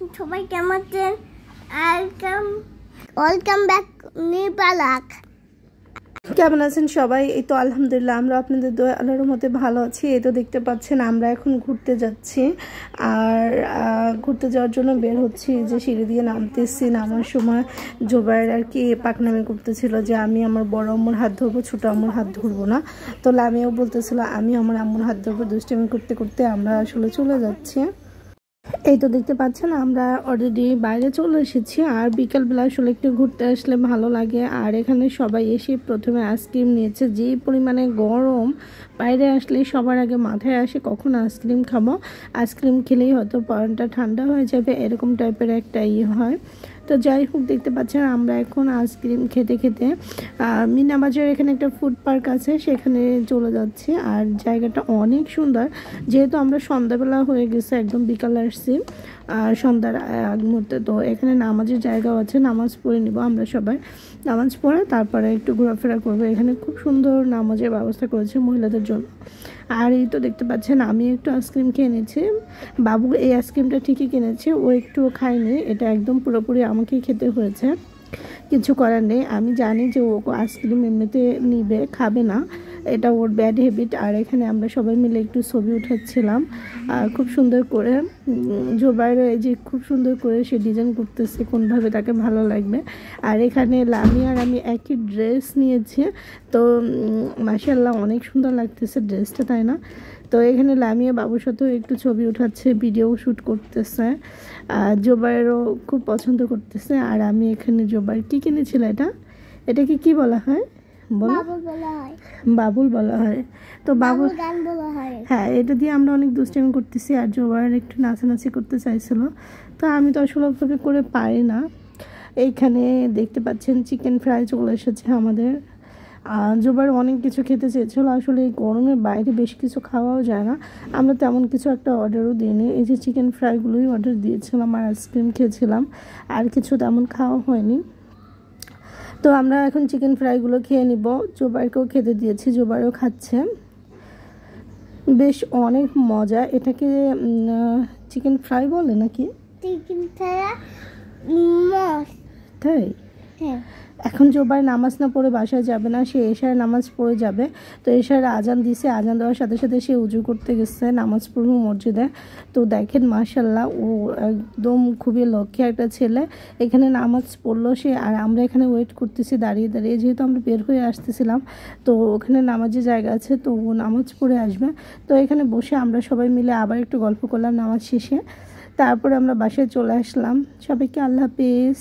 সবাই কেমন আছেন? ওয়েলকাম ব্যাক নিপালাক। কেমন আছেন সবাই? এই তো আলহামদুলিল্লাহ, আমরা আপনাদের দোয়া আল্লাহর রহমতে ভালো আছি। এই তো দেখতে পাচ্ছেন আমরা এখন ঘুরতে যাচ্ছি, আর ঘুরতে যাওয়ার জন্য বের হচ্ছি। যে সিঁড়ি দিয়ে নামতেছি, নামার সময় জোবাইর আর কি পাকনামি করতেছিল যে আমি আমার বড় আম্মুর হাত ধরবো, ছোটো আম্মুর হাত ধরবো না। তো লামিয়াও বলতেছিল আমি আমার আম্মুর হাত ধরবো। দুষ্টামি করতে করতে আমরা আসলে চলে যাচ্ছি। এই তো দেখতে পাচ্ছেন আমরা অলরেডি বাইরে চলে এসেছি। আর বিকালবেলা আসলে একটু ঘুরতে আসলে ভালো লাগে। আর এখানে সবাই এসে প্রথমে আইসক্রিম নিয়েছে। যে পরিমাণে গরম, বাইরে আসলে সবার আগে মাথায় আসে কখন আইসক্রিম খাবো। আইসক্রিম খেলেই হয়তো পরনটা ঠান্ডা হয়ে যাবে, এরকম টাইপের একটা হয়। তো যাই হোক, দেখতে পাচ্ছেন আমরা এখন আইসক্রিম খেতে খেতে মিনা বাজার এখানে একটা ফুড পার্ক আছে, সেখানে চলে যাচ্ছি। আর জায়গাটা অনেক সুন্দর। যেহেতু আমরা সন্ধ্যাবেলা হয়ে গেছে, একদম বিকাল আসছি সন্ধ্যার আগ মুহূর্তে। তো এখানে নামাজের জায়গাও আছে, নামাজ পড়ে নিব আমরা সবাই। নামাজ পড়ে তারপরে একটু ঘোরাফেরা করবো। এখানে খুব সুন্দর নামাজের ব্যবস্থা করেছে মহিলাদের জন্য। আর এই তো দেখতে পাচ্ছেন আমি একটু আইসক্রিম খেয়ে নিয়েছি। বাবু এই আইসক্রিমটা ঠিকই কিনেছে, ও একটুও খায়নি। এটা একদম পুরোপুরি আমাকেই খেতে হয়েছে, কিছু করার নেই। আমি জানি যে ও আইসক্রিম এমনিতে নিবে, খাবে না, এটা ওর ব্যাড হ্যাবিট। আর এখানে আমরা সবাই মিলে একটু ছবি উঠাচ্ছিলাম খুব সুন্দর করে। জোবাইর এই যে খুব সুন্দর করে সে ডিজাইন করতেছে কোনভাবে তাকে ভালো লাগবে। আর এখানে লামি আর আমি একই ড্রেস নিয়েছি, তো মাশাআল্লাহ অনেক সুন্দর লাগতেছে ড্রেসটা, তাই না? তো এখানে লামিয়া বাবুর সাথেও একটু ছবি উঠাচ্ছে, ভিডিও শ্যুট করতেছে। জোবাইরও খুব পছন্দ করতেছে। আর আমি এখানে জোবাইর কী কিনেছিল, এটাকে কি বলা হয়? বাবুল বলা হয়। তো বাবুল গান বলা হয়। হ্যাঁ, এটা দিয়ে আমরা অনেক দুষ্টামি করতেছি। আর জোবাইর একটু নাচানাচি করতে চাইছিল, তো আমি তো আসলে ওভাবে করে পারি না। এইখানে দেখতে পাচ্ছেন চিকেন ফ্রাই চলে এসেছে আমাদের। জোবাইর অনেক কিছু খেতে চেয়েছিল। আসলে এই গরমের বাইরে বেশ কিছু খাওয়াও যায় না। আমরা তেমন কিছু একটা অর্ডারও দিইনি। এই যে চিকেন ফ্রাইগুলোই অর্ডার দিয়েছিলাম আর আইসক্রিম খেয়েছিলাম, আর কিছু তেমন খাওয়া হয়নি। তো আমরা এখন চিকেন ফ্রাইগুলো খেয়ে নিব। জোবাইরকেও খেতে দিয়েছি, জোবাইরও খাচ্ছে। বেশ অনেক মজা। এটাকে চিকেন ফ্রাই বলে নাকি? Chicken fry. তাই? হ্যাঁ। এখন জোবাইর নামাজ না পড়ে বাসায় যাবে না, সে এশার নামাজ পড়ে যাবে। তো এশার আজান দিছে, আজান দেওয়ার সাথে সাথে সে উজু করতে গেছে, নামাজ পড়বে মসজিদে। তো দেখেন মাশাআল্লাহ, ও একদম খুবই লক্ষ্মী একটা ছেলে। এখানে নামাজ পড়লো সে, আর আমরা এখানে ওয়েট করতেছি দাঁড়িয়ে দাঁড়িয়ে। যেহেতু আমরা বের হয়ে আসতেছিলাম, তো ওখানে নামাজের জায়গা আছে, তো ও নামাজ পড়ে আসবে। তো এখানে বসে আমরা সবাই মিলে আবার একটু গল্প করলাম নামাজ শেষে। তারপরে আমরা বাসায় চলে আসলাম। সবাইকে আল্লাহ হাফেজ।